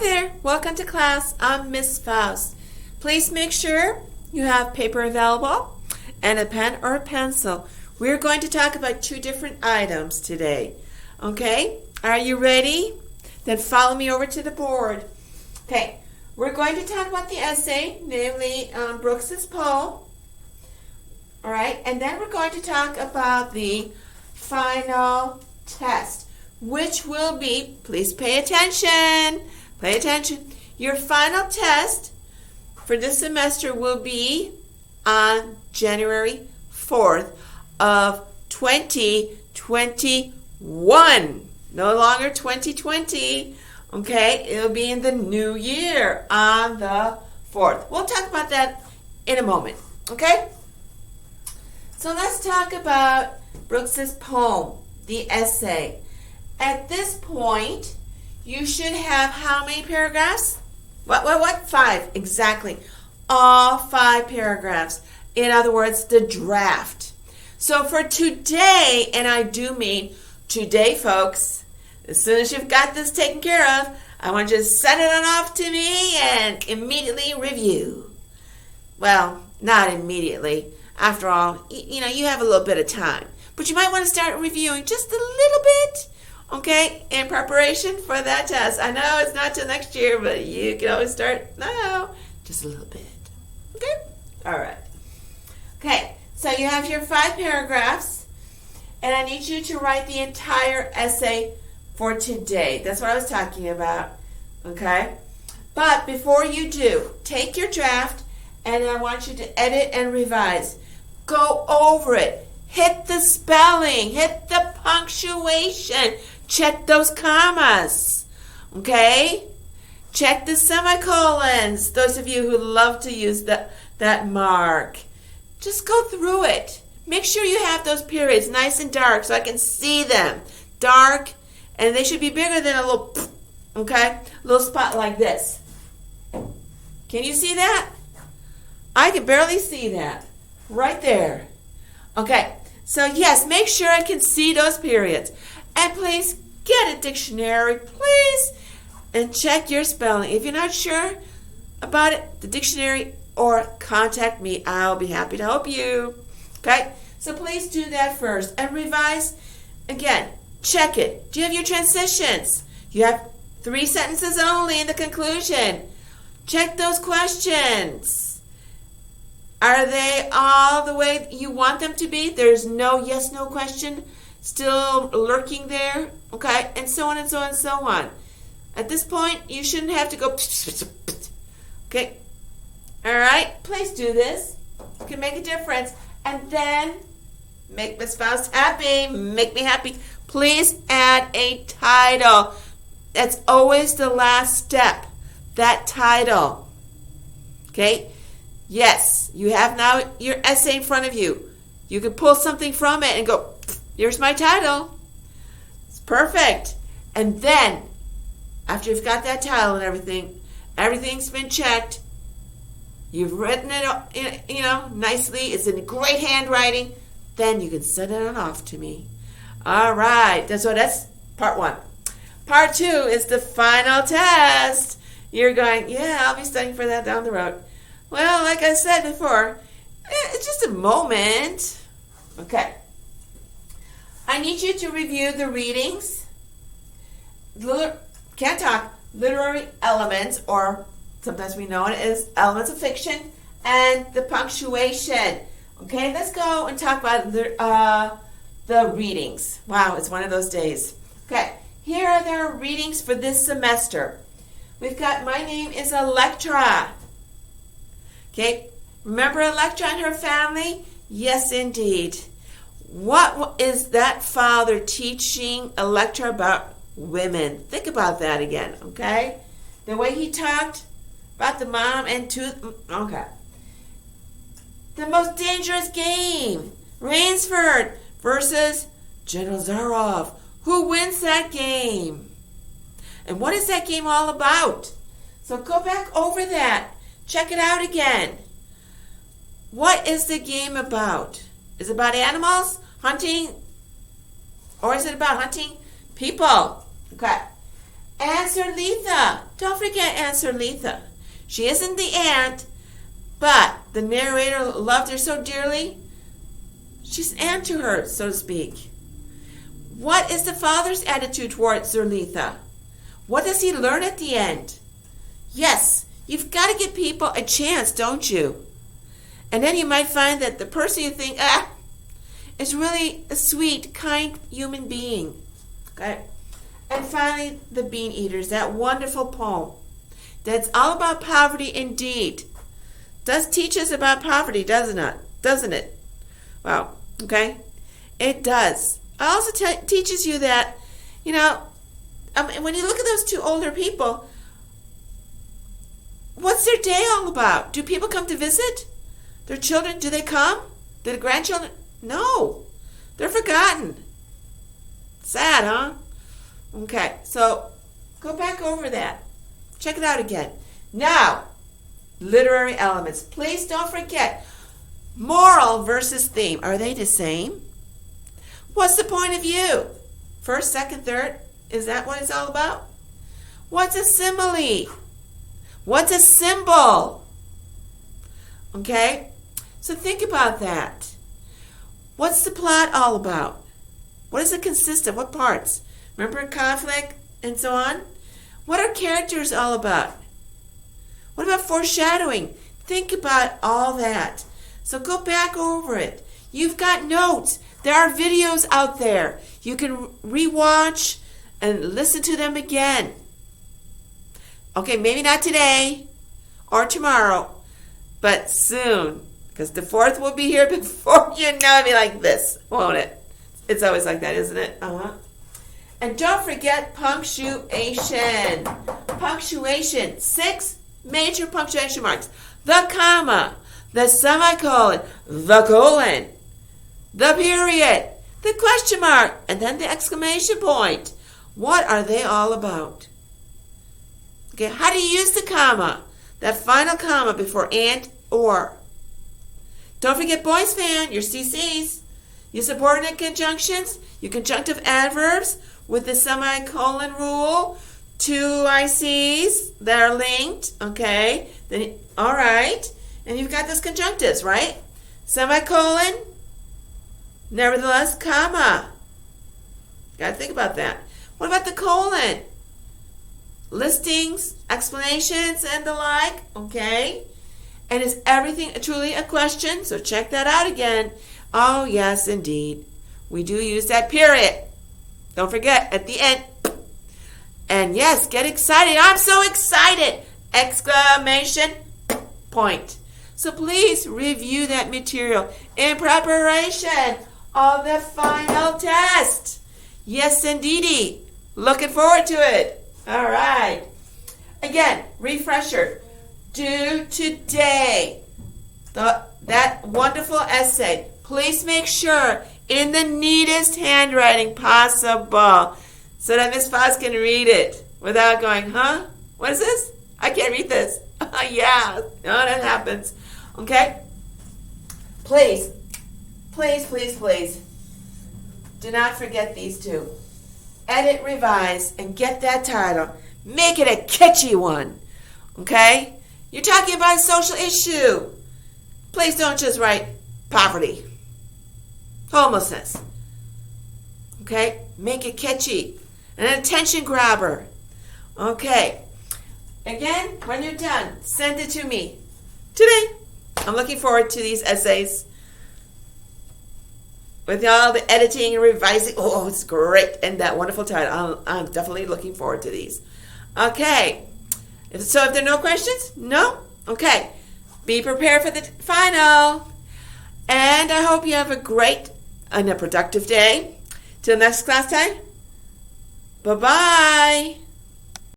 there, welcome to class. I'm Miss Faust. Please make sure you have paper available and a pen or a pencil. We're going to talk about two different items today. Okay, are you ready? Then follow me over to the board. Okay, we're going to talk about the essay, namely Brooks's poem. All right, and then we're going to talk about the final test, which will be, please pay attention, your final test for this semester will be on January 4th of 2021. No longer 2020, okay? It'll be in the new year on the 4th. We'll talk about that in a moment, okay? So let's talk about Brooks's poem, the essay. At this point, you should have how many paragraphs? What? 5, exactly. All 5 paragraphs. In other words, the draft. So for today, and I do mean today, folks, as soon as you've got this taken care of, I want you to send it on off to me and immediately review. Well, not immediately. After all, you have a little bit of time. But you might want to start reviewing just a little bit, okay, in preparation for that test. I know it's not till next year, but you can always start now, just a little bit. Okay? All right. Okay, so you have your 5 paragraphs, and I need you to write the entire essay for today. That's what I was talking about, okay? But before you do, take your draft, and I want you to edit and revise. Go over it. Hit the spelling. Hit the punctuation. Check those commas. Okay? Check the semicolons. Those of you who love to use that mark. Just go through it. Make sure you have those periods nice and dark so I can see them. Dark, and they should be bigger than a little, okay? A little spot like this. Can you see that? I can barely see that. Right there. Okay, so yes, make sure I can see those periods. And please get a dictionary, please, and check your spelling. If you're not sure about it, the dictionary, or contact me. I'll be happy to help you. Okay, so please do that first. And revise, again, check it. Do you have your transitions? You have 3 sentences only in the conclusion. Check those questions. Are they all the way you want them to be? There's no yes, no question still lurking there. Okay, and so on and so on and so on. At this point, you shouldn't have to go. Okay, all right, please do this. You can make a difference. And then make Miss Faust happy. Make me happy. Please add a title. That's always the last step. That title. Okay? Yes, you have now your essay in front of you. You can pull something from it and go, here's my title. It's perfect. And then, after you've got that title and everything's been checked, you've written it, nicely, it's in great handwriting, then you can send it on off to me. All right, that's part 1. Part 2 is the final test. You're going, yeah, I'll be studying for that down the road. Well, like I said before, it's just a moment. Okay. I need you to review the readings, literary elements, or sometimes we know it as elements of fiction, and the punctuation. Okay, let's go and talk about the readings. Wow, it's one of those days. Okay, here are the readings for this semester. We've got My Name is Electra. Okay, remember Electra and her family? Yes, indeed. What is that father teaching Electra about women? Think about that again, okay? The way he talked about the mom and okay. The Most Dangerous Game, Rainsford versus General Zaroff. Who wins that game? And what is that game all about? So go back over that. Check it out again. What is the game about? Is it about animals, hunting, or is it about hunting people? Okay. Aunt Zerletha. Don't forget Aunt Zerletha. She isn't the aunt, but the narrator loved her so dearly, she's an aunt to her, so to speak. What is the father's attitude towards Zerletha? What does he learn at the end? Yes, you've got to give people a chance, don't you? And then you might find that the person you think, is really a sweet, kind human being. Okay? And finally, The Bean Eaters, that wonderful poem that's all about poverty indeed. Does teach us about poverty, doesn't it? Wow, okay? It does. It also teaches you that, when you look at those two older people, what's their day all about? Do people come to visit? Their children, do they come? Do the grandchildren? No. They're forgotten. Sad, huh? Okay, so go back over that. Check it out again. Now, literary elements. Please don't forget, moral versus theme. Are they the same? What's the point of view? First, second, third? Is that what it's all about? What's a simile? What's a symbol? Okay? So think about that. What's the plot all about? What does it consist of? What parts? Remember conflict and so on? What are characters all about? What about foreshadowing? Think about all that. So go back over it. You've got notes. There are videos out there. You can rewatch and listen to them again. Okay, maybe not today or tomorrow, but soon. Because the 4th will be here before you know it'll be like this, won't it? It's always like that, isn't it? And don't forget punctuation. Punctuation. 6 major punctuation marks. The comma, the semicolon, the colon, the period, the question mark, and then the exclamation point. What are they all about? Okay, how do you use the comma? That final comma before and or. Don't forget boys fan, your CCs. Your subordinate conjunctions, your conjunctive adverbs with the semicolon rule, 2 ICs that are linked, okay? Then, all right. And you've got those conjunctives, right? Semicolon, nevertheless, comma. Got to think about that. What about the colon? Listings, explanations, and the like, okay? And is everything truly a question? So check that out again. Oh, yes, indeed. We do use that period. Don't forget, at the end. And yes, get excited. I'm so excited! Exclamation point. So please review that material in preparation of the final test. Yes, indeedy. Looking forward to it. All right. Again, refresher. Do today that wonderful essay. Please make sure in the neatest handwriting possible so that Miss Fox can read it without going, huh? What is this? I can't read this. Yeah, no, that happens. Okay? Please, please, please, please, do not forget these two. Edit, revise, and get that title. Make it a catchy one. Okay? You're talking about a social issue. Please don't just write poverty, homelessness. Okay? Make it catchy. An attention grabber. Okay. Again, when you're done, send it to me today. I'm looking forward to these essays. With all the editing and revising. Oh, it's great. And that wonderful title. I'm definitely looking forward to these. Okay. So if there are no questions? No? Okay. Be prepared for the final. And I hope you have a great and a productive day. Till next class time. Bye-bye.